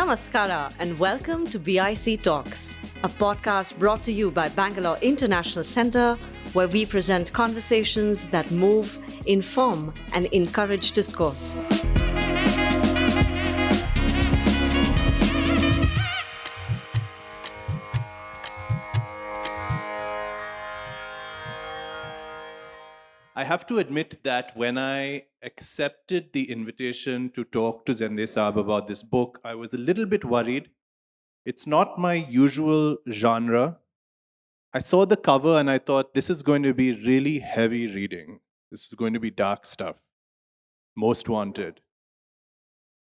Namaskara and welcome to BIC Talks, a podcast brought to you by Bangalore International Centre, where we present conversations that move, inform, and encourage discourse. I have to admit that when I accepted the invitation to talk to Zende Saab about this book, I was a little bit worried. It's not my usual genre. I saw the cover and I thought, this is going to be really heavy reading. This is going to be dark stuff. Most Wanted.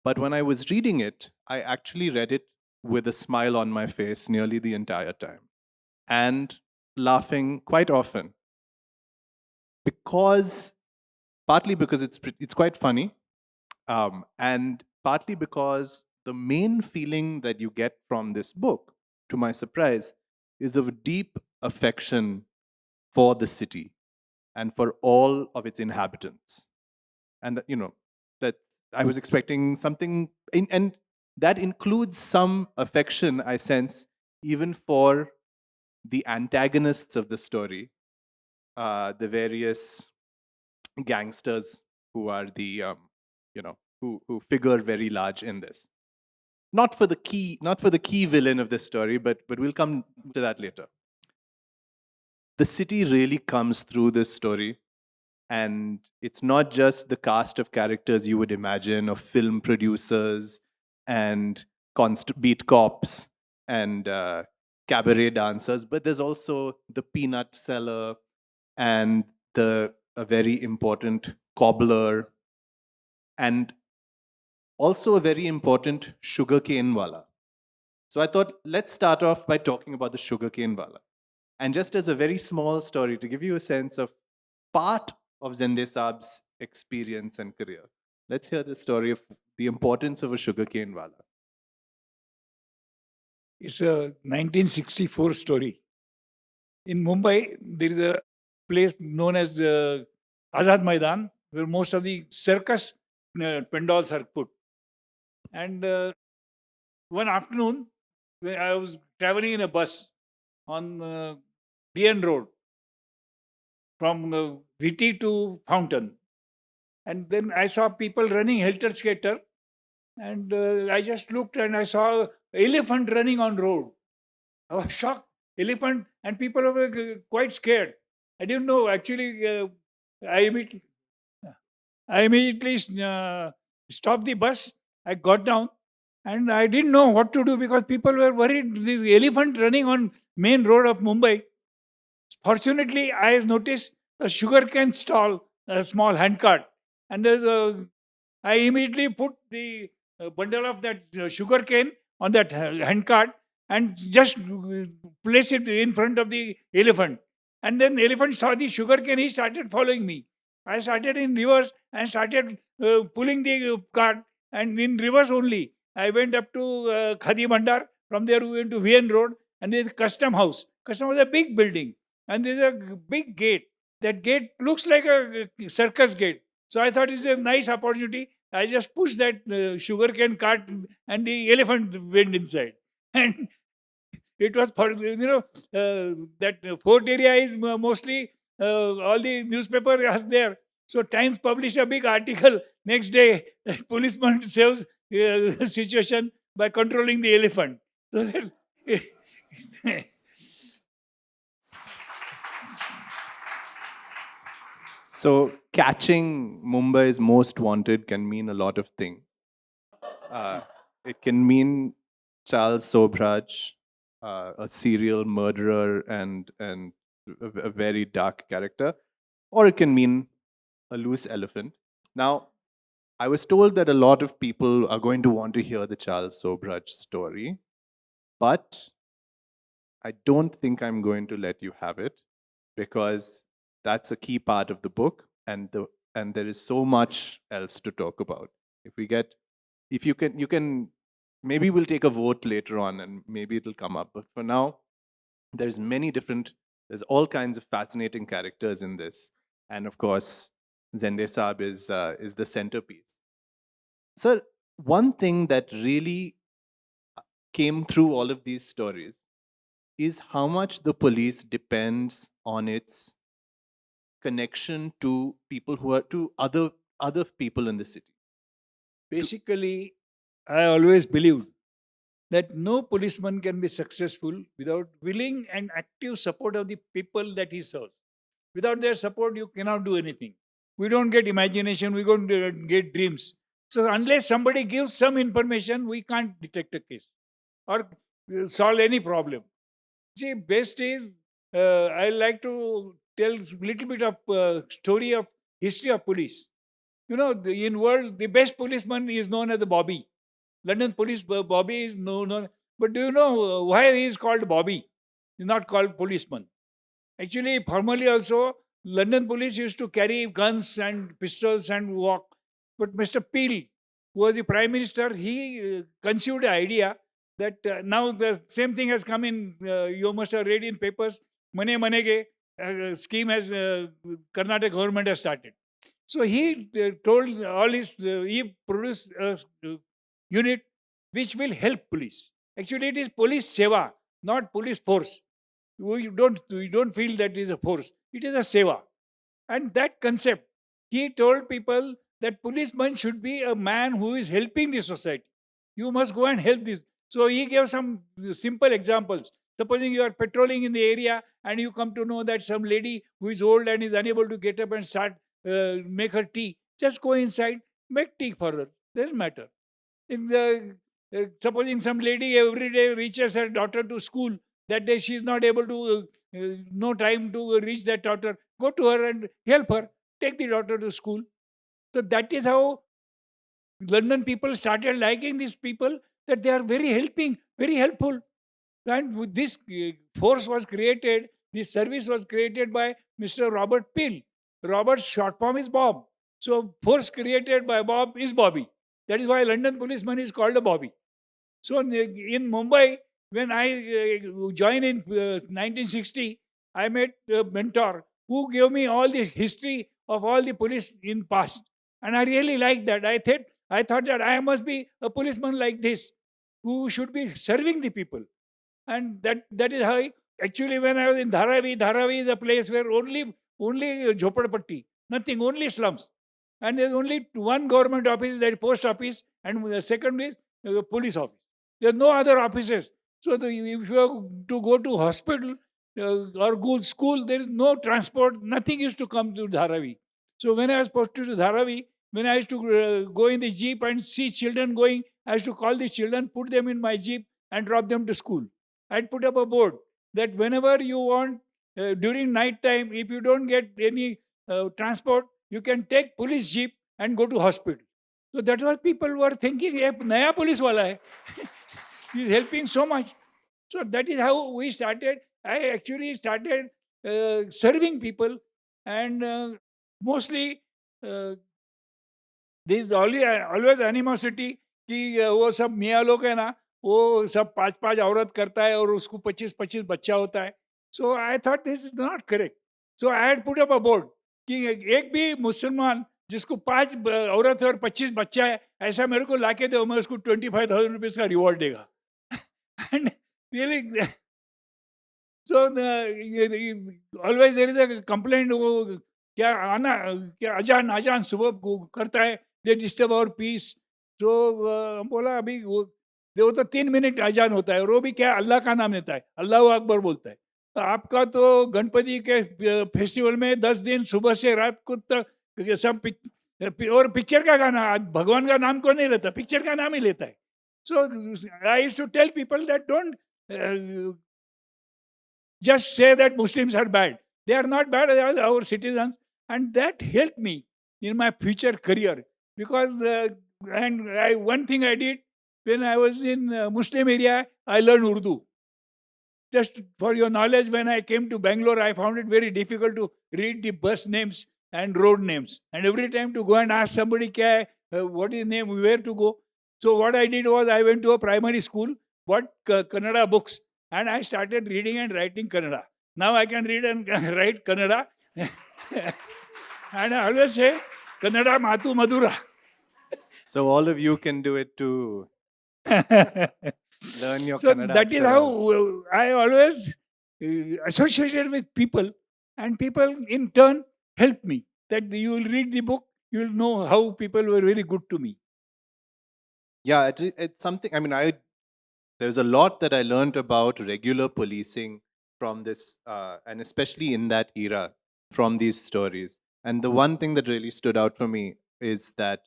But when I was reading it, I actually read it with a smile on my face nearly the entire time and laughing quite often. Partly because it's quite funny, and partly because the main feeling that you get from this book, to my surprise, is of deep affection for the city and for all of its inhabitants. And that I was expecting something, and that includes some affection, I sense, even for the antagonists of the story, the various gangsters who are the who figure very large in this. Not for the key villain of this story, but we'll come to that later. The city really comes through this story, and it's not just the cast of characters you would imagine of film producers and beat cops and cabaret dancers, but there's also the peanut seller and a very important cobbler, and also a very important sugarcane wala. So I thought, let's start off by talking about the sugarcane wala. And just as a very small story to give you a sense of part of Zende Saab's experience and career, let's hear the story of the importance of a sugarcane wala. It's a 1964 story. In Mumbai, there is a place known as Azad Maidan, where most of the circus pandals are put. And one afternoon, when I was traveling in a bus on DN Road from Retd to Fountain. And then I saw people running helter-skelter. And I just looked and I saw an elephant running on road. I was shocked. Elephant, and people were quite scared. I didn't know. Actually, I immediately stopped the bus. I got down, and I didn't know what to do because people were worried. The elephant running on main road of Mumbai. Fortunately, I noticed a sugarcane stall, a small handcart, and I immediately put the bundle of that sugarcane on that handcart and just place it in front of the elephant. And then the elephant saw the sugarcane, he started following me. I started in reverse and started pulling the cart, and in reverse only. I went up to Khadi Bhandar. From there we went to VN Road, and there's a custom house. Custom house is a big building, and there's a big gate. That gate looks like a circus gate. So I thought it's a nice opportunity. I just pushed that sugarcane cart, and the elephant went inside. And it was for that fort area is mostly all the newspaper was there. So Times published a big article next day that policeman saves the situation by controlling the elephant. So that's So catching Mumbai's Most Wanted can mean a lot of things. It can mean Charles Sobhraj, a serial murderer and a very dark character, or it can mean a loose elephant. Now, I was told that a lot of people are going to want to hear the Charles Sobhraj story, but I don't think I'm going to let you have it because that's a key part of the book, and there is so much else to talk about. If you can, maybe we'll take a vote later on, and maybe it'll come up. But for now, there's all kinds of fascinating characters in this, and of course, Zende Saab is the centerpiece. Sir, one thing that really came through all of these stories is how much the police depends on its connection to people who are to other people in the city. Basically, I always believed that no policeman can be successful without willing and active support of the people that he serves. Without their support, you cannot do anything. We don't get imagination, we don't get dreams. So, unless somebody gives some information, we can't detect a case or solve any problem. See, best is I like to tell little bit of story of history of police. You know, in world, the best policeman is known as the Bobby. London police Bobby is known. But do you know why he is called Bobby? He's not called policeman. Actually, formerly also, London police used to carry guns and pistols and walk. But Mr. Peel, who was the Prime Minister, he conceived the idea that now the same thing has come in, you must have read in papers, Mane Manege scheme has Karnataka government has started. So he told all his, he produced a unit which will help police. Actually, it is police seva, not police force. We don't feel that it is a force. It is a seva. And that concept, he told people that policeman should be a man who is helping the society. You must go and help this. So he gave some simple examples. Supposing you are patrolling in the area and you come to know that some lady who is old and is unable to get up and start make her tea, just go inside, make tea for her. Doesn't matter. In the supposing some lady every day reaches her daughter to school, that day she is not able to no time to reach that daughter, go to her and help her, take the daughter to school. So that is how London people started liking these people, that they are very helping, very helpful. And this force was created, this service was created by Mr. Robert Peel. Robert's short form is Bob. So force created by Bob is Bobby. That is why London policeman is called a Bobby. So in Mumbai, when I joined in 1960, I met a mentor who gave me all the history of all the police in past. And I really liked that. I thought that I must be a policeman like this, who should be serving the people. And that is how actually when I was in Dharavi is a place where only jhopadpatti, nothing, only slums. And there's only one government office, that is post office, and the second is police office. There are no other offices. So if you are to go to hospital or go to school, there is no transport, nothing used to come to Dharavi. So when I was posted to Dharavi, when I used to go in the jeep and see children going, I used to call the children, put them in my jeep and drop them to school. I'd put up a board that whenever you want, during night time, if you don't get any transport, you can take police jeep and go to hospital. So that was people were thinking, "Ye naya police wala hai." He's helping so much. So that is how we started. I actually started serving people, and mostly there is always animosity कि वो सब मियाँ लोग है ना, वो सब 5-5 औरत करता है और उसको 25-25 बच्चा होता है. So I thought this is not correct. So I had put up a board कि एक भी मुसलमान जिसको 5 औरत है और 25 बच्चा है, ऐसा मेरे को लाके दो, मैं उसको 25,000 रुपीज का रिवॉर्ड देगा. And really, so always there is a complaint, वो क्या अजान सुबह करता है, they disturb our peace. तो हम बोला अभी वो 3 मिनट अजान होता है और वो भी क्या अल्लाह का नाम लेता है, अल्लाह अकबर बोलता है. तो आपका तो गणपति के फेस्टिवल में 10 दिन सुबह से रात को तक सब और पिक्चर का गाना, भगवान का नाम कौन नहीं लेता, पिक्चर का नाम ही लेता है. So I used to tell people that don't just say that Muslims are bad. They are not bad, they are our citizens. And that helped me in my future career. Because one thing I did when I was in Muslim area, I learned Urdu. Just for your knowledge, when I came to Bangalore, I found it very difficult to read the bus names and road names. And every time to go and ask somebody, what is name, where to go. So what I did was I went to a primary school, bought Kannada books, and I started reading and writing Kannada. Now I can read and write Kannada. And I always say, Kannada Matu Madura. So all of you can do it too. Learn your So Kannada that is how aksharas. I always associated with people, and people in turn helped me. That you will read the book, you will know how people were very good to me. Yeah, it's something. I mean, there's a lot that I learned about regular policing from this, and especially in that era, from these stories. And the one thing that really stood out for me is that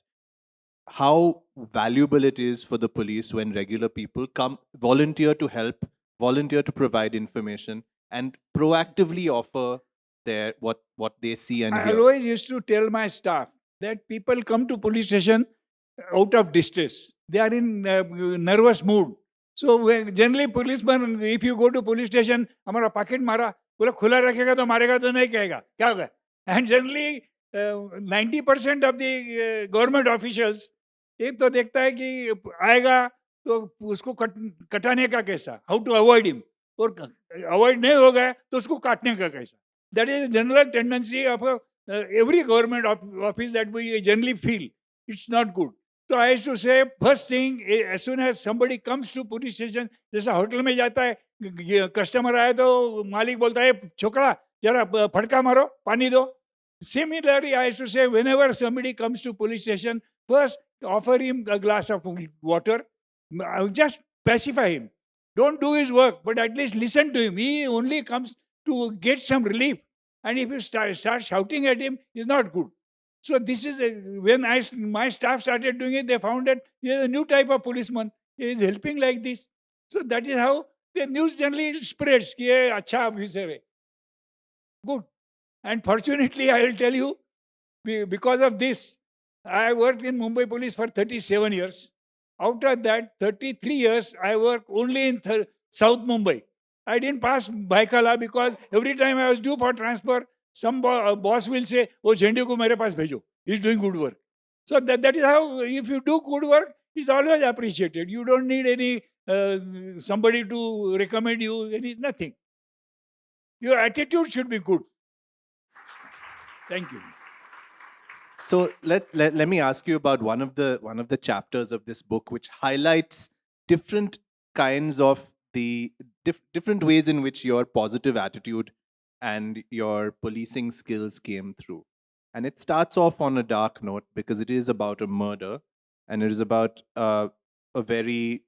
how valuable it is for the police when regular people come, volunteer to help, volunteer to provide information, and proactively offer what they see and I hear. always used to tell my staff that people come to police station out of distress. They are in nervous mood. So generally policeman, if you go to police station, हमारा packet मारा, बोला खुला रखेगा तो मारेगा तो नहीं कहेगा, क्या होगा? And generally 90% of the government officials एक तो देखता है कि आएगा तो उसको कटाने का कैसा, how to avoid him, और avoid नहीं होगा तो उसको काटने का कैसा. That is a general tendency of every government office that we generally feel. It's not good. So I used to say, first thing, as soon as somebody comes to police station, जैसा hotel में जाता है, customer आया तो मालिक बोलता है, छोकरा जरा फटका मारो, पानी दो. Similarly, I used to say, whenever somebody comes to police station, first offer him a glass of water, just pacify him. Don't do his work, but at least listen to him. He only comes to get some relief. And if you start shouting at him, it's not good. So this is when my staff started doing it, they found that there is a new type of policeman. He is helping like this. So that is how the news generally spreads. Ki ye acha officer hai. Good. And fortunately, I will tell you, because of this, I worked in Mumbai police for 37 years. After that, 33 years, I worked only in South Mumbai. I didn't pass Baikala because every time I was due for transfer, some boss will say, oh, Zende ko mere paas bhejo. He's doing good work. So that is how, if you do good work, it's always appreciated. You don't need any somebody to recommend you, nothing. Your attitude should be good. Thank you. So let me ask you about one of the chapters of this book, which highlights different kinds of the different ways in which your positive attitude and your policing skills came through. And it starts off on a dark note because it is about a murder, and it is about a very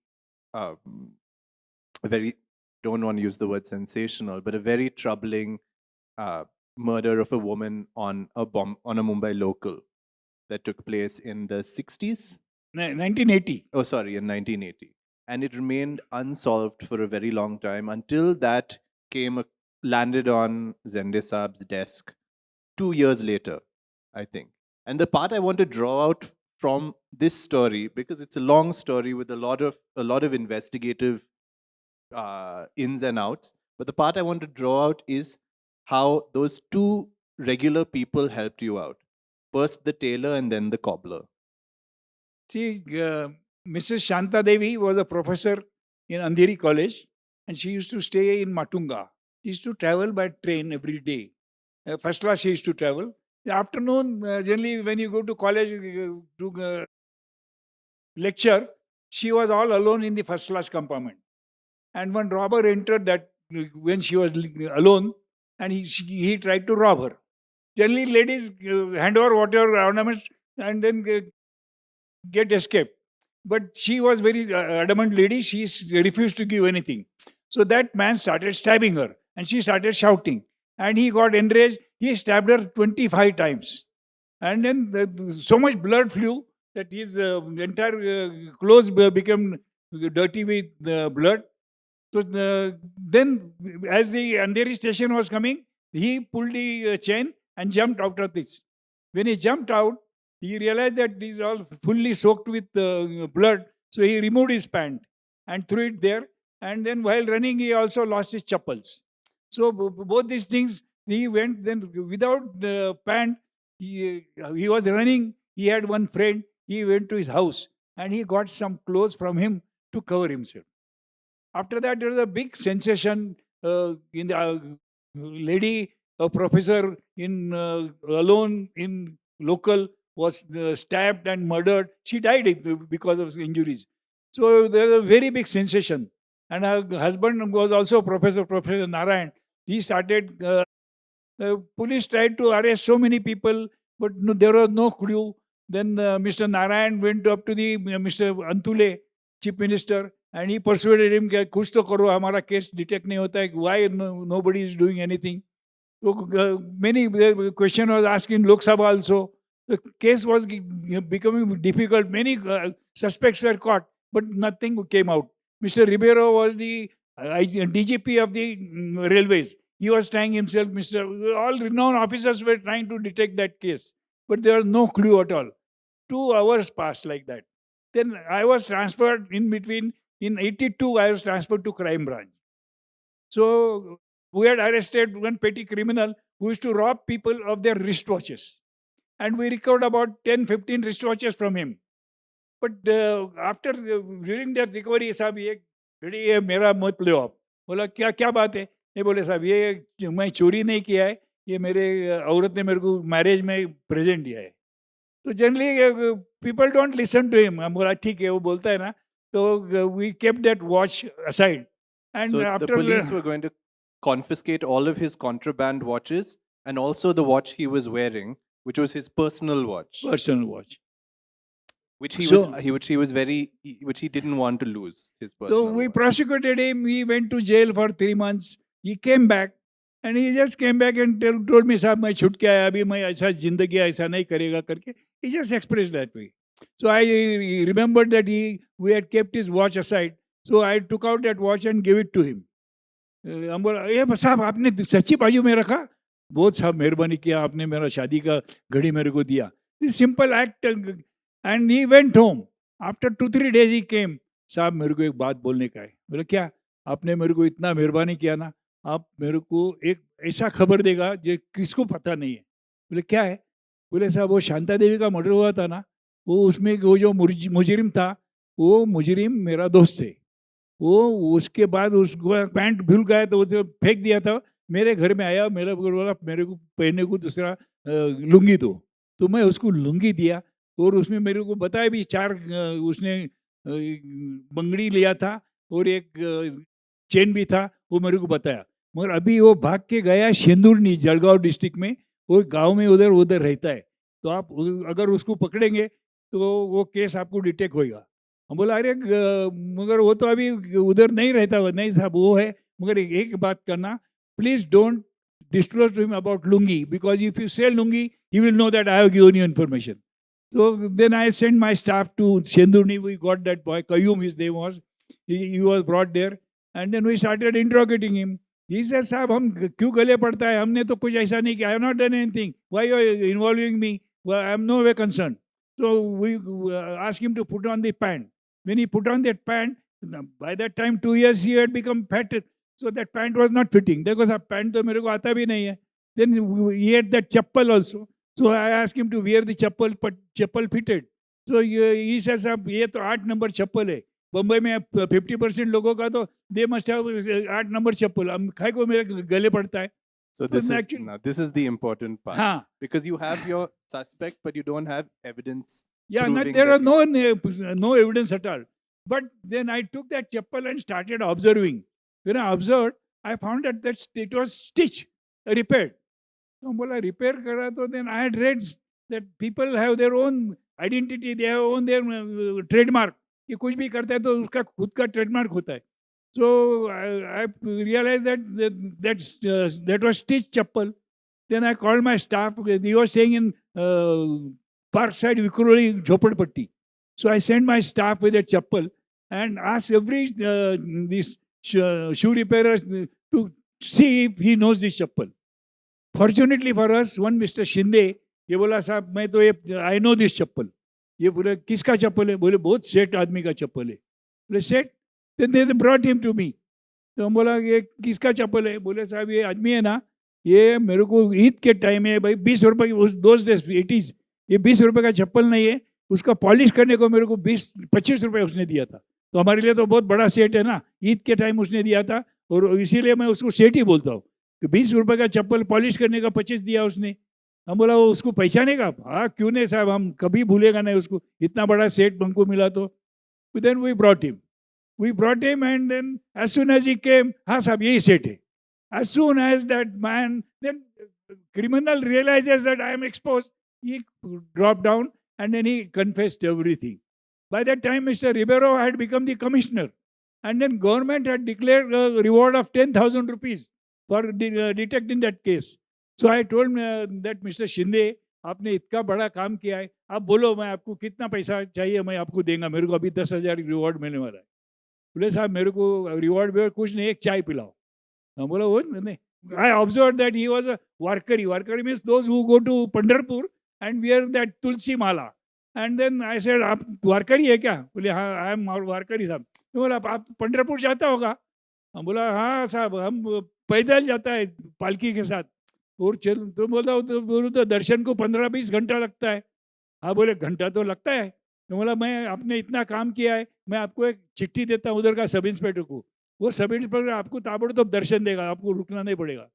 don't want to use the word sensational, but a very troubling murder of a woman on a Mumbai local that took place in the 60s. 1980. Oh, sorry, in 1980. And it remained unsolved for a very long time until that landed on Zende Saab's desk 2 years later, I think. And the part I want to draw out from this story, because it's a long story with a lot of investigative ins and outs, but the part I want to draw out is how those two regular people helped you out. First the tailor and then the cobbler. See, Mrs. Shanta Devi was a professor in Andheri College, and she used to stay in Matunga. She used to travel by train every day. First class she used to travel. The afternoon, generally when you go to college to lecture, she was all alone in the first class compartment. And one robber entered that when she was alone, and he tried to rob her. Generally, ladies hand over whatever ornaments and then get escape. But she was very adamant lady. She refused to give anything. So that man started stabbing her, and she started shouting. And he got enraged. He stabbed her 25 times. And then so much blood flew that his entire clothes became dirty with blood. So then, as the Andheri station was coming, he pulled the chain and jumped out of this. When he jumped out, he realized that these are all fully soaked with blood. So he removed his pant and threw it there. And then while running, he also lost his chappals. So both these things, he went then without the pant. He was running. He had one friend. He went to his house and he got some clothes from him to cover himself. After that, there was a big sensation in the lady, a professor in alone in local was stabbed and murdered. She died because of injuries. So there was a very big sensation. And her husband was also Professor Narayan. He started, the police tried to arrest so many people, but no, there was no clue. Then Mr. Narayan went up to the Mr. Antule, Chief Minister, and he persuaded him that kuch to karo, hamara case detect nahi hota hai, why nobody is doing anything. So many question was asked in Lok Sabha also. The case was becoming difficult. Many suspects were caught, but nothing came out. Mr. Ribeiro was the DGP of the railways. He was trying himself. All renowned officers were trying to detect that case, but there was no clue at all. 2 hours passed like that. Then I was transferred in between. In 82, I was transferred to crime branch. So we had arrested one petty criminal who used to rob people of their wristwatches. And we recovered about 10-15 wristwatches from him. But during that recovery, साहब ये घड़ी है मेरा मत लो आप. बोला क्या बात है? ये बोले साहब ये मैं चोरी नहीं किया है, ये मेरे औरत ने मेरे को मैरिज में प्रेजेंट दिया है. तो generally people don't listen to him. हम बोला ठीक है, वो बोलता है ना. तो we kept that watch aside. And So the after police were going to confiscate all of his contraband watches and also the watch he was wearing, which was his personal watch, personal watch. which he So- which he didn't want to lose. His personal So we watch. prosecuted him. He went to jail for 3 months. He came back and he just came back and told me, "Saab, मैं छूट के आया, अभी मैं ऐसा जिंदगी ऐसा नहीं करेगा करके." He just expressed that way. So I remembered that we had kept his watch aside. So I took out that watch and gave it to him. हम बोला, "ये साहब आपने सच्ची बाजू में रखा? बहुत साहब मेहरबानी किया, आपने मेरा शादी का घड़ी मेरे को दिया." This simple act, and he went home. After 2-3 days he came. साहब मेरे को एक बात बोलने का है. बोले क्या? आपने मेरे को इतना मेहरबानी किया ना, आप मेरे को एक ऐसा खबर देगा जो किसको पता नहीं है. बोले क्या है? बोले साहब वो शांता देवी का मर्डर हुआ था ना, वो उसमें वो जो मुजरिम था, वो मुजरिम मेरा दोस्त है. वो उसके बाद उसको पैंट भूल गया तो उसे फेंक दिया था. मेरे घर में आया, मेरा बोला मेरे को पहनने को दूसरा लुंगी दो. तो मैं उसको लुंगी दिया और उसमें मेरे को बताया भी 4 उसने बंगड़ी लिया था और एक चेन भी था, वो मेरे को बताया. मगर अभी वो भाग के गया शेंदुरनी, जलगांव डिस्ट्रिक्ट में. वो गांव में उधर रहता है. तो आप अगर उसको पकड़ेंगे तो वो केस आपको डिटेक्ट होगा. हम बोला अरे मगर वो तो अभी उधर नहीं रहता. नहीं साहब वो है, मगर एक बात करना, please don't disclose to him about lungi, because if you say lungi, he will know that I have given you information. So then I sent my staff to Shendurni. We got that boy, Qayyum his name was. He was brought there, and then we started interrogating him. He said, "साहब हम क्यों गले पड़ता है? हमने तो कुछ ऐसा नहीं किया. I have not done anything. Why you are involving me? Well, I am no way concerned." So we asked him to put on the pant. When he put on that pant, by that time 2 years he had become fat. So that pant was not fitting. देखो साहब pant तो मेरे को आता भी नहीं है. Then he had that chappal also. So I asked him to wear the chappal, but chappal fitted. So he says, साहब ये तो 8 नंबर चप्पल है. बम्बई में 50% लोगों का तो they must have 8 नंबर चप्पल. हम खाए को मेरे गले पड़ता है. So this is the important part. हाँ. Because you have your suspect, but you don't have evidence. Yeah, proving there that are no evidence at all. But then I took that chappal and started observing. When I observed, I found that it was stitched, repaired. So I बोला repair करा तो then I had read that people have their own identity, they have their trademark. कि कुछ भी करता है तो उसका खुद का trademark होता है. So I realized that was stitched chappal. Then I called my staff. He was staying in Parkside, Vikroli, Jhopadpatti. So I sent my staff with a chappal and asked every this shoe repairers to see if he knows this chappal. Fortunately for us, one Mr. Shinde, ये बोला साहब मैं तो ये I know this chappal. ये बोले किसका चप्पल है? बोले बहुत सेठ आदमी का चप्पल है. बोले सेठ? Then they brought him to me. तो हम बोला ये किसका चप्पल है? बोले साहब ये आदमी है ना, ये मेरे को ईद के टाइम है भाई 20 रुपए की, उस दोस्त 80s, ये 20 रुपए का चप्पल नहीं है, उसका पॉलिश करने को मेरे को 20-25 रुपए उसने दिया था. तो हमारे लिए तो बहुत बड़ा सेट है ना, ईद के टाइम उसने दिया था और इसीलिए मैं उसको सेट ही बोलता हूँ. 20 रुपए का चप्पल पॉलिश करने का 25 दिया उसने. हम बोला वो उसको पहचानेगा? हाँ क्यों नहीं साहब, हम कभी भूलेगा नहीं उसको, इतना बड़ा सेट हमको मिला. तो Then we brought him. And then as soon as he came, हाँ साहब यही सेठ है. As soon as that man, then criminal realizes that I am exposed, he dropped down and then he confessed everything. By that time, Mr. Ribeiro had become the commissioner, and then government had declared a reward of 10,000 rupees for detecting that case. So I told that Mr. Shinde, आपने इतना बड़ा काम किया है, आप बोलो मैं आपको कितना पैसा चाहिए मैं आपको देंगा, मेरे को अभी 10,000 रिवॉर्ड मिलने वाला है. बोले साहब मेरे को रिवॉर्ड कुछ नहीं, एक चाय पिलाओ. हम बोला वो नहीं. I observed that he was a warkari. Warkari means those who go to Pandharpur and wear that tulsi mala. And then I said, आप वारकरी है क्या? बोले हाँ, आई एम वारकरी साहब. मैं बोला आप पंढरपुर जाता होगा? हम बोला हाँ साहब, हम पैदल जाता है पालकी के साथ. और चल तो बोलता तो दर्शन को 15-20 घंटा लगता है. हाँ बोले घंटा तो लगता है. तो बोला मैं आपने इतना काम किया है, मैं आपको एक चिट्ठी देता हूँ उधर का सब इंस्पेक्टर को. वो सब इंस्पेक्टर आपको ताबड़तोब दर्शन देगा, आपको रुकना नहीं पड़ेगा.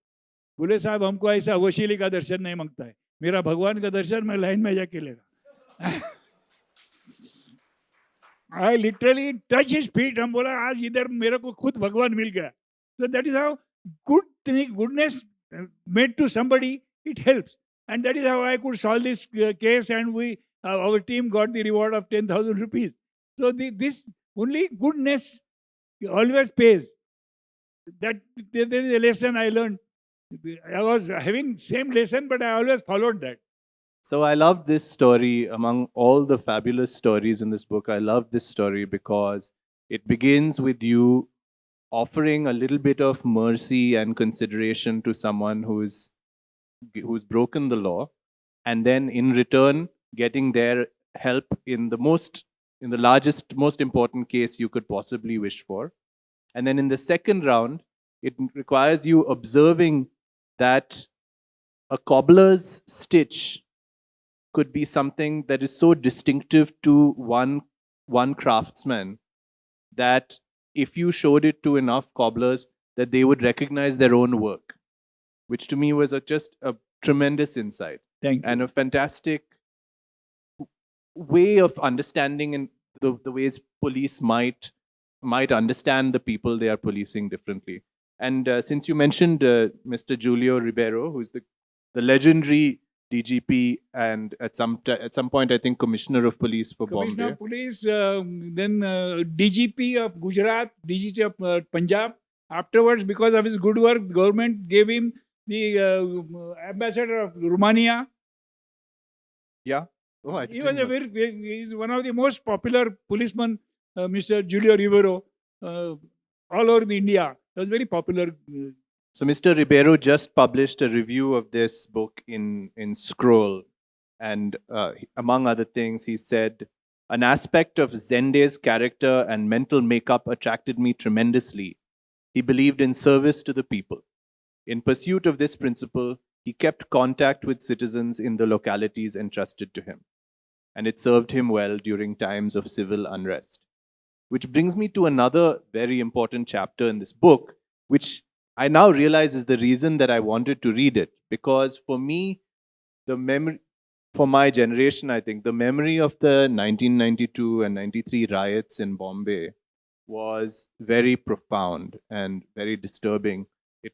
बोले साहब हमको ऐसा वशीली का दर्शन नहीं मांगता है, मेरा भगवान का दर्शन मैं लाइन में जाके लेगा. I literally touch his feet. हम बोला आज इधर मेरे को खुद भगवान मिल गया. So that is how goodness made to somebody, it helps. And that is how I could solve this case, and our team got the reward of 10,000 rupees. So this only goodness always pays. That there is a lesson I learned. I was having same lesson, but I always followed that. So I love this story. Among all the fabulous stories in this book, I love this story because it begins with you offering a little bit of mercy and consideration to someone who's broken the law, and then in return getting their help in the largest, most important case you could possibly wish for. And then in the second round, it requires you observing that a cobbler's stitch could be something that is so distinctive to one craftsman that if you showed it to enough cobblers, that they would recognize their own work, which to me was just a tremendous insight. Thank you. And a fantastic way of understanding in the ways police might understand the people they are policing differently. And since you mentioned Mr. Julio Ribeiro, who's the legendary DGP and at some point I think Commissioner of Police for Commissioner Bombay. of Police, then DGP of Gujarat, DGP of Punjab. Afterwards, because of his good work, government gave him the ambassador of Romania. Yeah. Oh, He was he's one of the most popular policemen, Mr. Julio Ribeiro, all over the India. He was very popular. So Mr. Ribeiro just published a review of this book in Scroll. And among other things, he said, an aspect of Zende's character and mental makeup attracted me tremendously. He believed in service to the people. In pursuit of this principle, he kept contact with citizens in the localities entrusted to him. And it served him well during times of civil unrest. Which brings me to another very important chapter in this book, which I now realize is the reason that I wanted to read it. Because for me, for my generation, I think, the memory of the 1992 and 93 riots in Bombay was very profound and very disturbing. It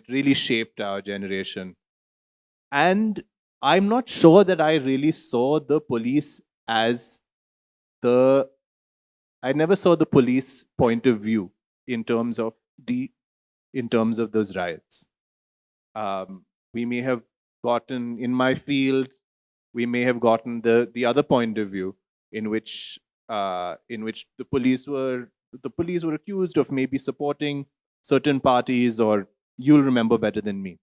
really shaped our generation. And I'm not sure that I really saw the police as I never saw the police point of view in terms of those riots. We may have gotten, in my field, we may have gotten the other point of view in which the police were accused of maybe supporting certain parties, or you'll remember better than me.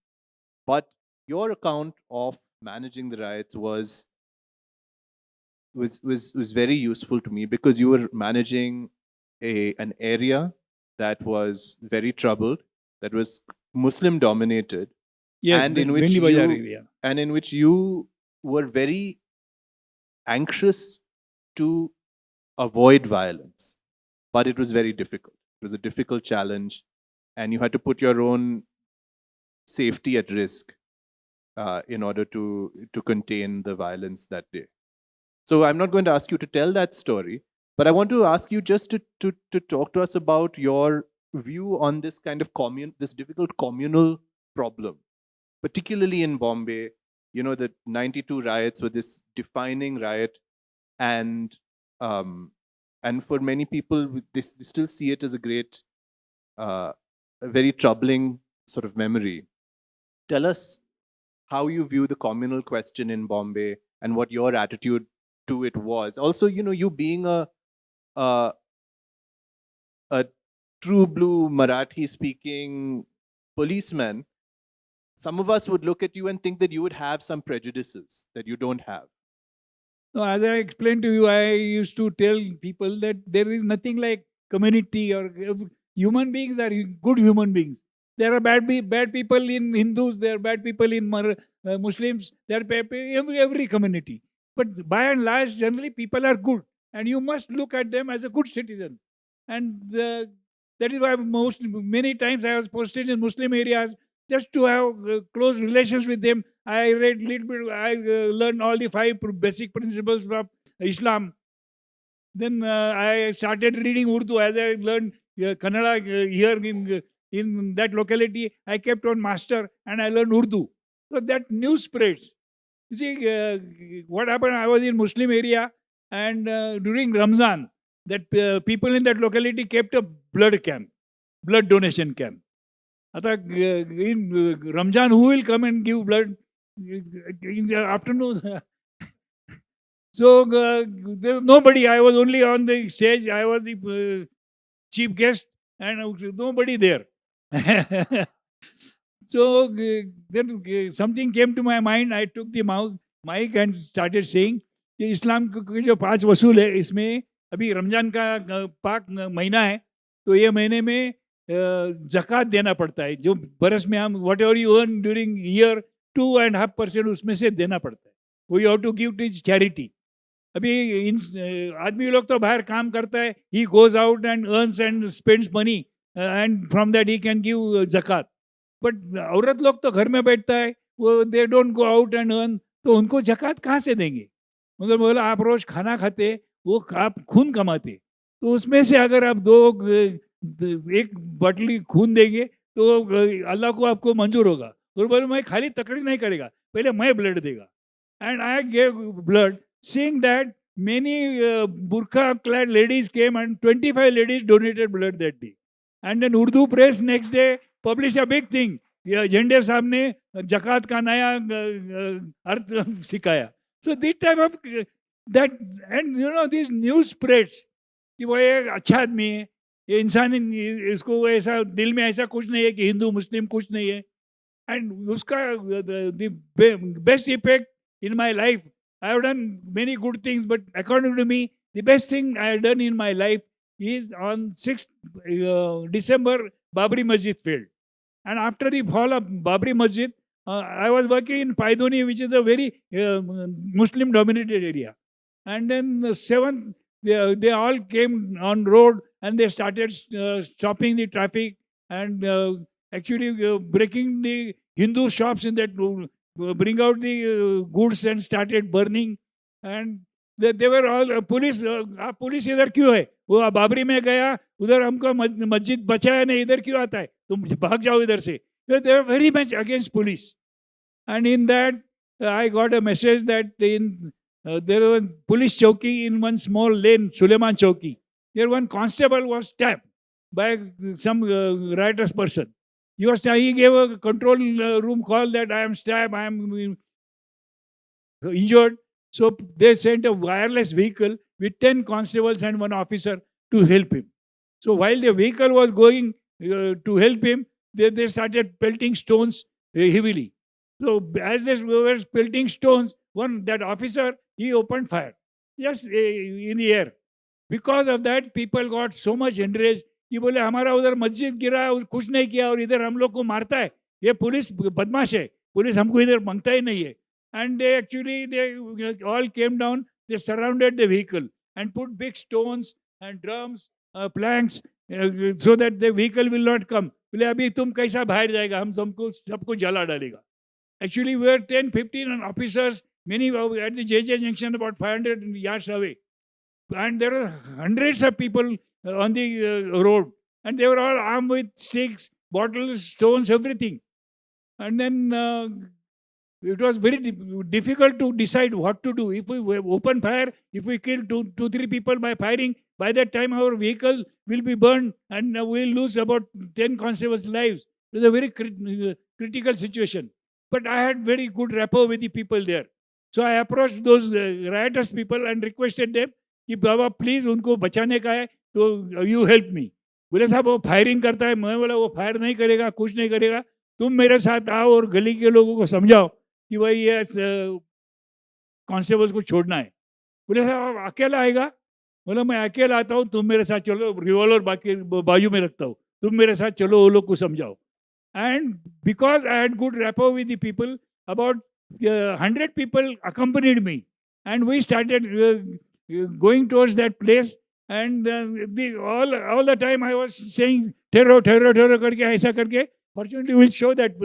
But your account of managing the riots was very useful to me, because you were managing an area that was very troubled, that was Muslim dominated, yes, and in which you were very anxious to avoid violence, but it was very difficult. It was a difficult challenge, and you had to put your own safety at risk in order to contain the violence that day. So I'm not going to ask you to tell that story, but I want to ask you just to talk to us about your view on this kind of this difficult communal problem, particularly in Bombay. You know, the 92 riots were this defining riot, and um, and for many people, we still see it as a great, a very troubling sort of memory. Tell us how you view the communal question in Bombay and what your attitude to it was. Also, you know, you being a, a true blue Marathi speaking policeman, some of us would look at you and think that you would have some prejudices that you don't have. No, as I explained to you, I used to tell people that there is nothing like community or human beings are good human beings. There are bad people in Hindus, there are bad people in Muslims, there are every community. But by and large, generally people are good, and you must look at them as a good citizen. And that is why many times I was posted in Muslim areas just to have close relations with them. I read little bit. I learned all the 5 basic principles of Islam. Then I started reading Urdu as I learned Kannada here in that locality. I kept on master and I learned Urdu. So that news spreads. You see, what happened? I was in Muslim area, and during Ramzan, that people in that locality kept a blood donation camp. आता in Ramzan, who will come and give blood in the afternoon? So there was nobody. I was only on the stage. I was the chief guest, and nobody there. So then something came to my mind. I took the mic and started saying कि इस्लाम के जो 5 वसूल है, इसमें अभी रमजान का पाक महीना है, तो ये महीने में ज़कात देना पड़ता है. जो बरस में हम whatever you earn during year 2.5% उसमें से देना पड़ता है. We have to give to charity. अभी आदमी लोग तो बाहर काम करता है, he goes out and earns and spends money, and from that he can give ज़कात. बट औरत लोग तो घर में बैठता है, वो they don't go out and earn, तो उनको ज़कात कहाँ से देंगे? मगर बोला आप रोज़ खाना खाते, वो आप खून कमाते, तो उसमें से अगर आप 1 बटली खून देंगे तो अल्लाह को आपको मंजूर होगा. तो बोले मैं खाली तकड़ी नहीं करेगा, पहले मैं ब्लड देगा. And I gave blood, seeing that many burqa clad ladies came, and 25 ladies donated blood that day. And then Urdu press next day published a big thing. Zende साहब ने जकात का नया अर्थ सिखाया. So this type of that, and you know, these news spreads कि वो एक अच्छा आदमी है, ये इंसान, इसको ऐसा दिल में ऐसा कुछ नहीं है कि हिंदू मुस्लिम कुछ नहीं है. And उसका the best effect in my life, I have done many good things, but according to me, the best thing I have done in my life is on 6th December, Babri Masjid failed. And after the fall of Babri Masjid, I was working in Paidoni, which is a very Muslim-dominated area. And then the 7th, they all came on road and they started stopping the traffic and actually breaking the Hindu shops in that bring out the goods and started burning. And they were all police. Police इधर क्यों है? वो बाबरी में गया, उधर हमको मस्जिद बचाया नहीं, इधर क्यों आता है? तुम भाग जाओ इधर से. They were very much against police. And in that, I got a message that in there was police chowki in one small lane, Suleiman Chowki. There one constable was stabbed by some riotous person. He gave a control room call that I am stabbed, I am injured. So they sent a wireless vehicle with 10 constables and 1 officer to help him. So while the vehicle was going to help him, they started pelting stones heavily. So as they were pelting stones, that officer, he opened fire just in the air. Because of that, people got so much enraged. कि बोले हमारा उधर मस्जिद गिरा है, कुछ नहीं किया, और इधर हम लोग को मारता है, ये पुलिस बदमाश है, पुलिस हमको इधर मांगता ही नहीं है. And they all came down, they surrounded the vehicle and put big stones and drums, planks, so that the vehicle will not come. बोले अभी तुम कैसा बाहर जाएगा, हम तुमको सबको जला डालेगा. Actually, we were 10-15 officers. Many at the JJ junction, about 500 yards away. And there were hundreds of people on the road. And they were all armed with sticks, bottles, stones, everything. And then it was very difficult to decide what to do. If we open fire, if we kill two, three people by firing, by that time our vehicle will be burned and we'll lose about 10 constables' lives. It was a very critical situation. But I had very good rapport with the people there. So I approached those riotous people and requested them कि बाबा please उनको बचाने का है तो you help me. बोले साहब वो firing करता है. मैं बोला वो फायर नहीं करेगा, कुछ नहीं करेगा. तुम मेरे साथ आओ और गली के लोगों को समझाओ कि भाई ये कांस्टेबल्स को छोड़ना है. बोले साहब अकेला आएगा. बोला मैं अकेला आता हूँ, तुम मेरे साथ चलो, रिवॉल्वर बाकी बाजू में रखता हूँ, तुम मेरे साथ चलो, वो लोग को समझाओ. And because I had good rapport with the people, about 100 people accompanied me, and we started going towards that place. And all the time I was saying terror, terror, terror करके ऐसा करके. Fortunately, we'll show that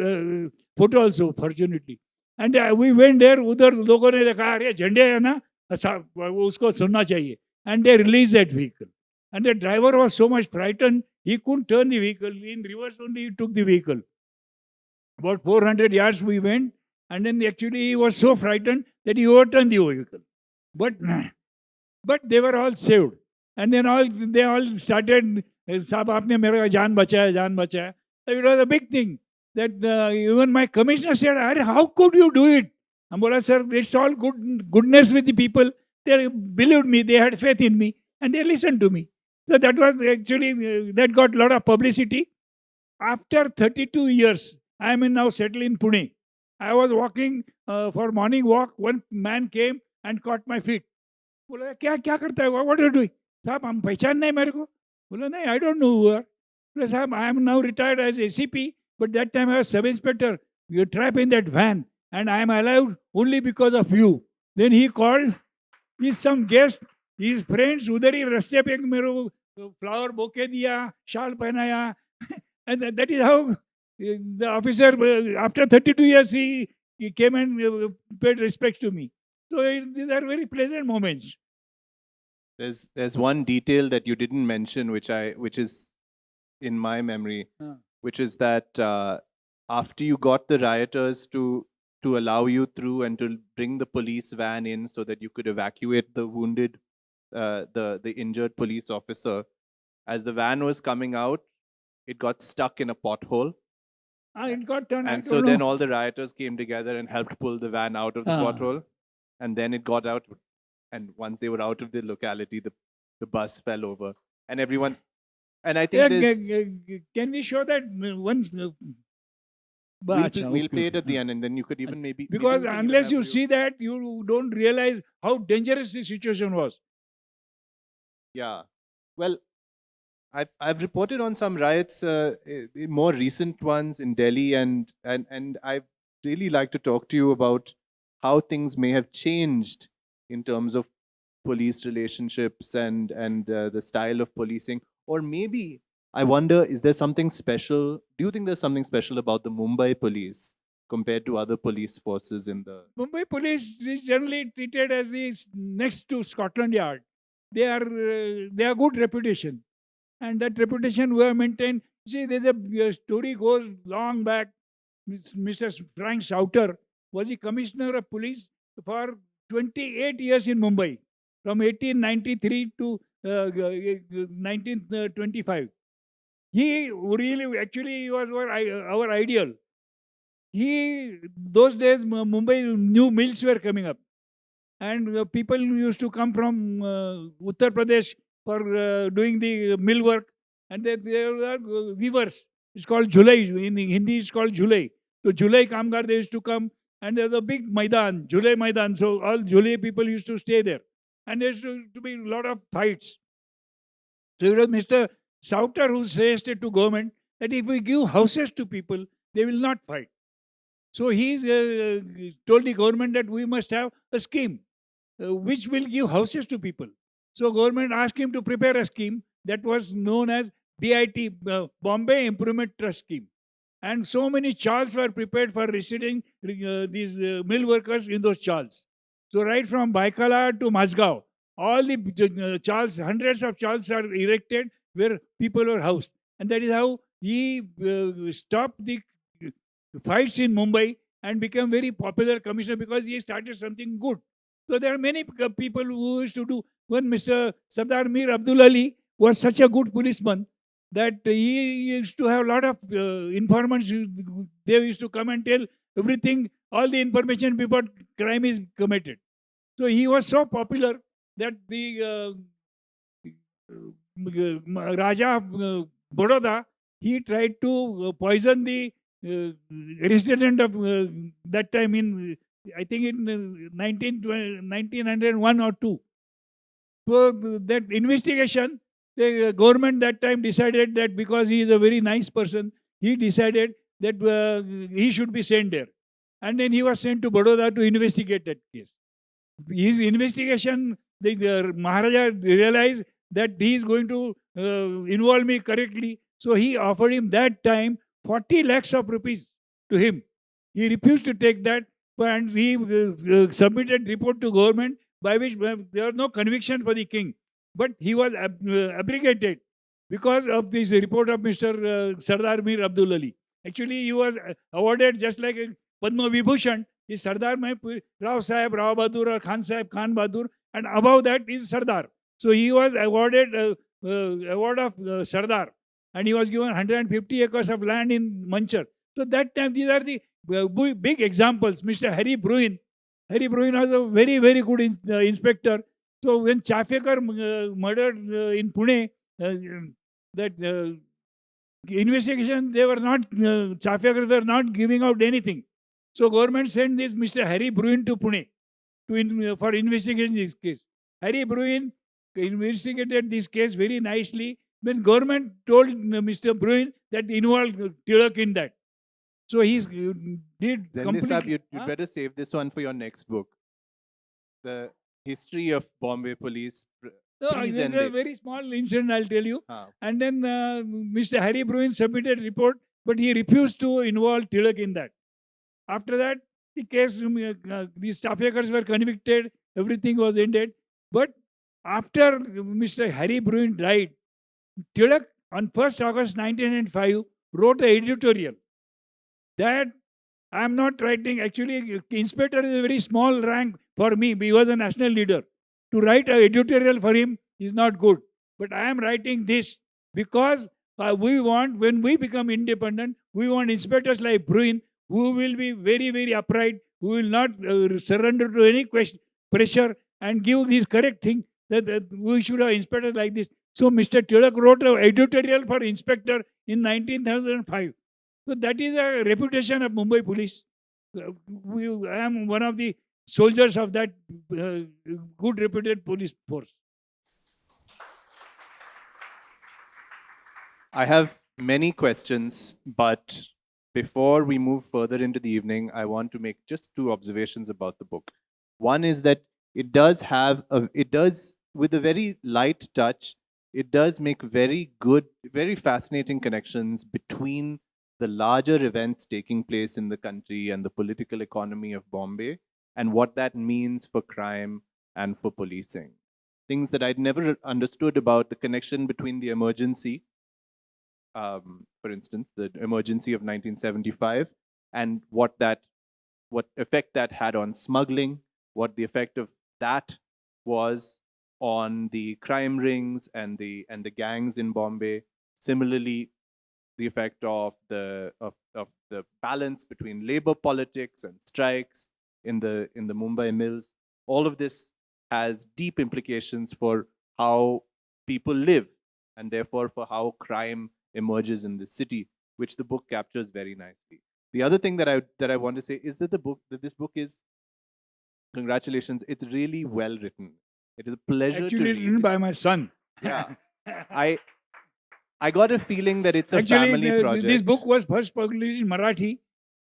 photo also. Fortunately, and we went there. उधर लोगों ने देखा अरे झंडे है ना, उसको सुनना चाहिए. And they released that vehicle. And the driver was so much frightened, he couldn't turn the vehicle. In reverse only, he took the vehicle. About 400 yards we went, and then actually he was so frightened that he overturned the vehicle. But they were all saved. And then they all started, साहब आपने मेरा जान बचाया, जान बचाया. It was a big thing that even my commissioner said, how could you do it? I said, sir, it's all goodness with the people. They believed me, they had faith in me, and they listened to me. So that was actually, that got a lot of publicity. After 32 years, I am now settled in Pune. I was walking for morning walk. One man came and caught my feet. बोला क्या क्या करता है, what are you doing? साहब हम पहचान नहीं मेरे को. बोला नहीं, I don't know who you are. बोला साहब I am now retired as ACP, but that time I was sub-inspector. You trapped in that van, and I am alive only because of you. Then he called his some guest, his friends, उधर ही रास्ते पे मेरे को flower bouquet दिया, शाल पहनाया. And that is how the officer, after 32 years, he came and paid respects to me. So these are very pleasant moments. There's one detail that you didn't mention, which is in my memory, which is that after you got the rioters to allow you through and to bring the police van in so that you could evacuate the wounded, the injured police officer, as the van was coming out, it got stuck in a pothole. It got turned. And so then all the rioters came together and helped pull the van out of the pothole. And then it got out. And once they were out of the locality, the bus fell over. And everyone... And I think can we show that once? We'll play it at the end, and then you could even maybe... Because unless you see that, you don't realize how dangerous the situation was. Yeah. Well, I've reported on some riots, more recent ones in Delhi, and I'd really like to talk to you about how things may have changed in terms of police relationships and the style of policing. Or maybe, I wonder, is there something special? Do you think there's something special about the Mumbai police compared to other police forces in the... Mumbai police is generally treated as the next to Scotland Yard. They are good reputation. And that reputation we have maintained. See, there's a story goes long back. Mr. Frank Souter was the commissioner of police for 28 years in Mumbai, from 1893 to 1925. He really, actually, he was our ideal. Those days, Mumbai, new mills were coming up. And people used to come from Uttar Pradesh for doing the mill work. And they were weavers. It's called Julai. In Hindi, it's called Julai. So Julai Kamgar, they used to come. And there's a big Maidan, Julai Maidan. So all Julai people used to stay there. And there used to be a lot of fights. So it was Mr. Souter who suggested to government that if we give houses to people, they will not fight. So he told the government that we must have a scheme which will give houses to people. So government asked him to prepare a scheme that was known as BIT, Bombay Improvement Trust Scheme. And so many chawls were prepared for residing these mill workers in those chawls. So right from Baikala to Mazgaon, all the Charles, hundreds of Charles are erected where people were housed. And that is how he stopped the fights in Mumbai and became very popular commissioner because he started something good. So there are many people who used to do. When Mr. Sardar Mir Abdul Ali was such a good policeman that he used to have a lot of informants. They used to come and tell everything, all the information before crime is committed. So he was so popular that the Raja of Baroda, he tried to poison the resident of that time in, I think in 1901 or 2. So that investigation, the government that time decided that because he is a very nice person, he decided that he should be sent there. And then he was sent to Baroda to investigate that case. His investigation, the Maharaja realized that he is going to involve me correctly. So he offered him that time 40 lakhs of rupees to him. He refused to take that, and he submitted report to government by which there was no conviction for the king. But he was abrogated because of this report of Mr. Sardar Mir Abdul Ali. Actually, he was awarded just like a Padma Vibhushan. Is Sardar Rao Sahib, Rao Bahadur, or Khan Sahib, Khan Bahadur, and above that is Sardar. So he was awarded award of Sardar, and he was given 150 acres of land in Manchar. So that time, these are the big examples. Mr. Harry Bruin was a very, very good inspector. So when Chafekar murdered in Pune, that investigation, they were not, Chafekar were not giving out anything. So government sent this Mr. Harry Bruin to Pune for investigation this case. Harry Bruin investigated this case very nicely. When government told Mr. Bruin that involved Tilak in that. So he did Zende complete. Saab, you'd better save this one for your next book. The history of Bombay police. No, it's a very small incident, I'll tell you. And then Mr. Harry Bruin submitted a report, but he refused to involve Tilak in that. After that, the case, these Chafekars were convicted, everything was ended. But after Mr. Harry Bruin died, Tilak on 1st August 1905 wrote an editorial that I am not writing, actually, inspector is a very small rank for me. He was a national leader. To write an editorial for him is not good. But I am writing this because we want, when we become independent, we want inspectors like Bruin who will be very, very upright, who will not surrender to any pressure and give this correct thing that we should have inspectors like this. So Mr. Tilak wrote an editorial for inspector in 1905. So that is a reputation of Mumbai police. I am one of the soldiers of that good reputed police force. I have many questions, but before we move further into the evening, I want to make just 2 observations about the book. One is that it does, with a very light touch, it does make very good, very fascinating connections between the larger events taking place in the country and the political economy of Bombay and what that means for crime and for policing. Things that I'd never understood about the connection between the emergency, for instance, the emergency of 1975, and what effect that had on smuggling, what the effect of that was on the crime rings and the gangs in Bombay. Similarly, the effect of the balance between labor politics and strikes in the Mumbai mills. All of this has deep implications for how people live and therefore for how crime emerges in this city, which the book captures very nicely. The other thing that I want to say is that this book is, congratulations, it's really well written. It is a pleasure to read. Written by my son. Yeah. I got a feeling that it's a family project. This book was first published in Marathi,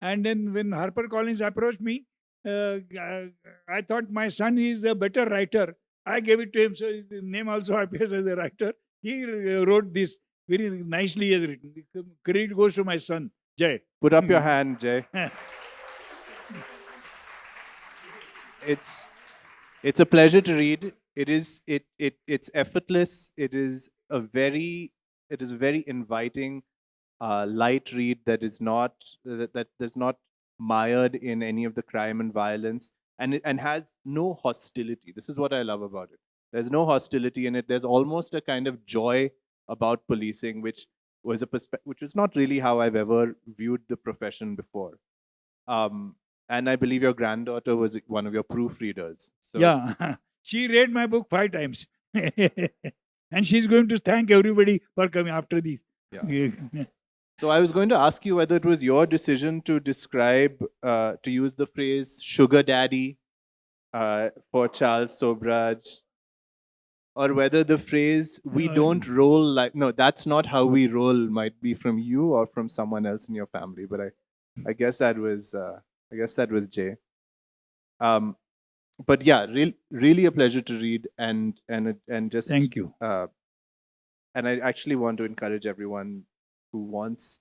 and then when HarperCollins approached me, I thought my son is a better writer. I gave it to him, so his name also appears as a writer. He wrote this very nicely as written. Credit goes to my son, Jay. Put up your hand, Jay. It's a pleasure to read. It's effortless. It is a very inviting, light read that is not that does not mired in any of the crime and violence, and has no hostility. This is what I love about it. There's no hostility in it. There's almost a kind of joy about policing, which is not really how I've ever viewed the profession before. And I believe your granddaughter was one of your proofreaders. So Yeah, she read my book 5 times. And she's going to thank everybody for coming after this. Yeah. So I was going to ask you whether it was your decision to describe, to use the phrase "sugar daddy" for Charles Sobhraj, or whether the phrase "we don't roll like" no, that's not how we roll might be from you or from someone else in your family. But I guess that was Jay. But yeah, really a pleasure to read, and just Thank you. And I actually want to encourage everyone who wants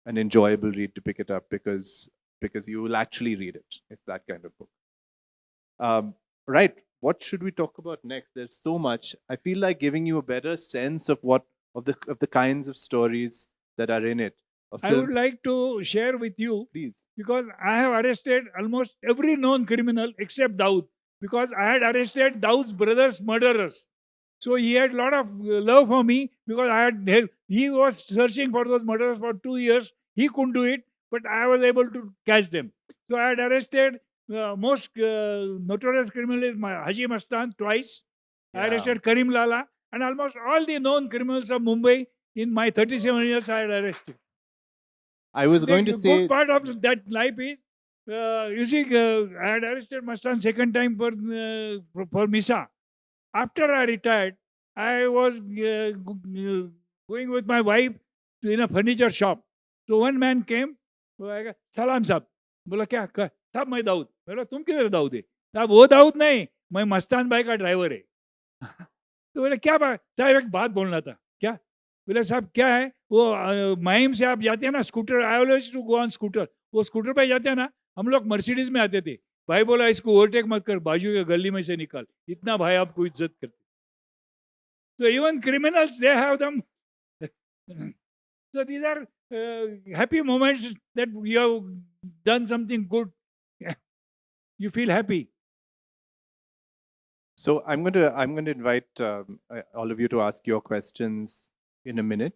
an enjoyable read to pick it up, because you will actually read it. It's that kind of book. Right. What should we talk about next? There's so much. I feel like giving you a better sense of the kinds of stories that are in it. I would like to share with you, Please. because I have arrested almost every known criminal except Daud, because I had arrested Daud's brother's murderers. So he had a lot of love for me, because I had helped. He was searching for those murderers for 2 years. He couldn't do it, but I was able to catch them. So I had arrested most notorious criminals, Haji Mastan twice. I arrested Karim Lala, and almost all the known criminals of Mumbai in my 37 years I had arrested. I was going to say, good part of that life is, you see, I had arrested Mastan second time for Misa. After I retired, I was going with my wife in a furniture shop. So one man came, Salam Sab. बोला क्या साहब मैं दाऊद. बोला तुम किधर दाऊद है? साहब वो दाऊद नहीं, मैं मस्तान भाई का ड्राइवर है. तो बोले क्या बात? साहब एक बात बोलना था. क्या? बोले साहब क्या है, वो माहिम से आप जाते हैं ना scooter, I always to go on scooter, वो स्कूटर पे जाते हैं ना, हम लोग मर्सिडीज में आते थे. भाई बोला इसको ओवरटेक मत कर, बाजू के गली में से निकाल, इतना भाई आपको इज्जत करते. So even criminals, they have them. So these are happy moments that you have done something good. You feel happy. So I'm going to invite all of you to ask your questions in a minute.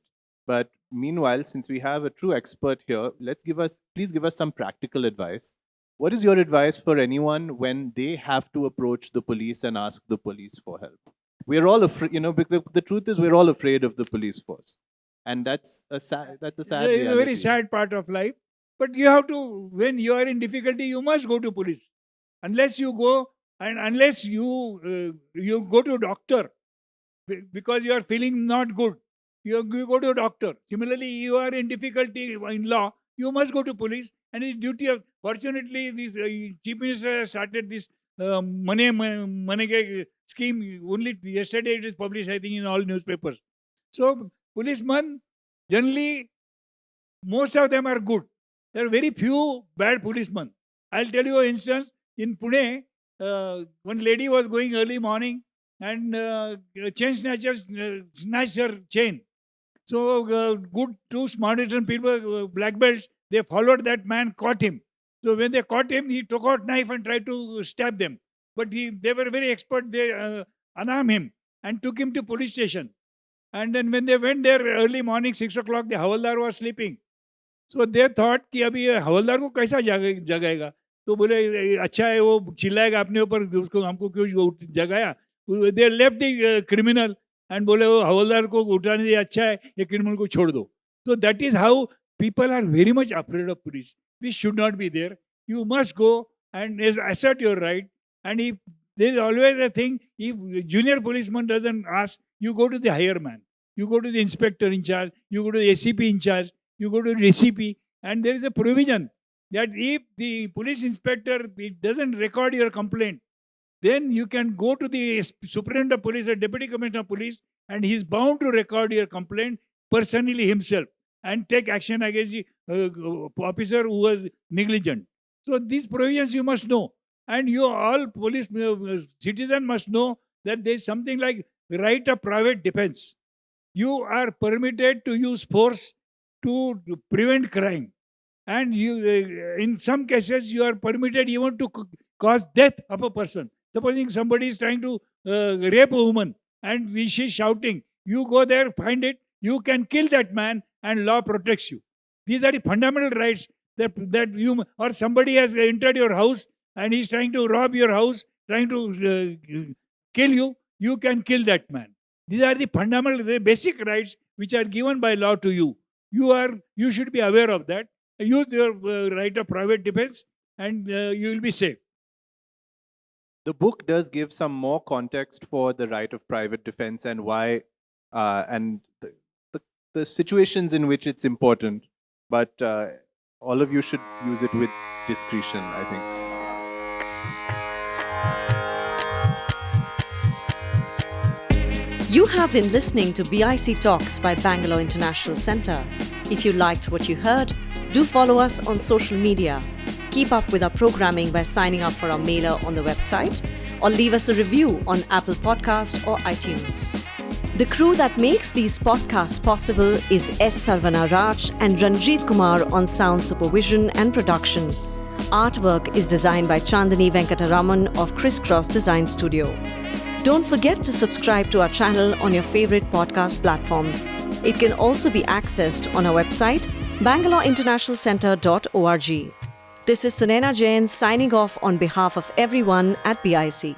But meanwhile, since we have a true expert here, please give us some practical advice. What is your advice for anyone when they have to approach the police and ask the police for help? We're all afraid, because the truth is we're all afraid of the police force, and that's a sad It's reality. a very sad part of life. But you have to, when you are in difficulty, you must go to police. Unless you go, and unless you go to doctor because you are feeling not good, you go to a doctor. Similarly, you are in difficulty in law, you must go to police. And it's duty of, fortunately, this chief minister has started this money scheme. Only yesterday it is published, I think, in all newspapers. So policemen, generally, most of them are good. There are very few bad policemen. I'll tell you an instance. In Pune, one lady was going early morning, and chain snatchers snatched her chain. So good two smart people, black belts, they followed that man, caught him. So when they caught him, he took out knife and tried to stab them. But they were very expert. They unarmed him and took him to police station. And then when they went there early morning, 6 o'clock, the Havaldar was sleeping. So they thought कि अभी हवलदार को कैसा जगाएगा. तो बोले अच्छा है वो चिल्लाएगा अपने ऊपर, उसको हमको क्यों जगाया. They left the criminal and बोले वो हवलदार को उठाने से अच्छा है ये criminal को छोड़ दो. So that is how people are very much afraid of police. We should not be there. You must go and assert your right. And if there is always a thing, if junior policeman doesn't ask, you go to the higher man. You go to the inspector in charge. You go to the ACP in charge. You go to the DCP, and there is a provision that if the police inspector doesn't record your complaint, then you can go to the superintendent of police or deputy commissioner of police, and he is bound to record your complaint personally himself and take action against the officer who was negligent. So these provisions you must know. And you all police citizen must know that there is something like right of private defense. You are permitted to use force to prevent crime, and you, in some cases, you are permitted even to cause death of a person. Supposing somebody is trying to rape a woman and she is shouting, you go there, find it, you can kill that man, and law protects you. These are the fundamental rights that you, or somebody has entered your house and he is trying to rob your house, trying to kill you, you can kill that man. These are the fundamental, the basic rights which are given by law to you. You should be aware of that. Use your right of private defense, and you will be safe. The book does give some more context for the right of private defense and why, and the situations in which it's important. But all of you should use it with discretion, I think. You have been listening to BIC Talks by Bangalore International Centre. If you liked what you heard, do follow us on social media. Keep up with our programming by signing up for our mailer on the website, or leave us a review on Apple Podcast or iTunes. The crew that makes these podcasts possible is S. Sarvana Raj and Ranjit Kumar on sound supervision and production. Artwork is designed by Chandani Venkataraman of Crisscross Design Studio. Don't forget to subscribe to our channel on your favorite podcast platform. It can also be accessed on our website, bangaloreinternationalcentre.org. This is Sunaina Jain signing off on behalf of everyone at BIC.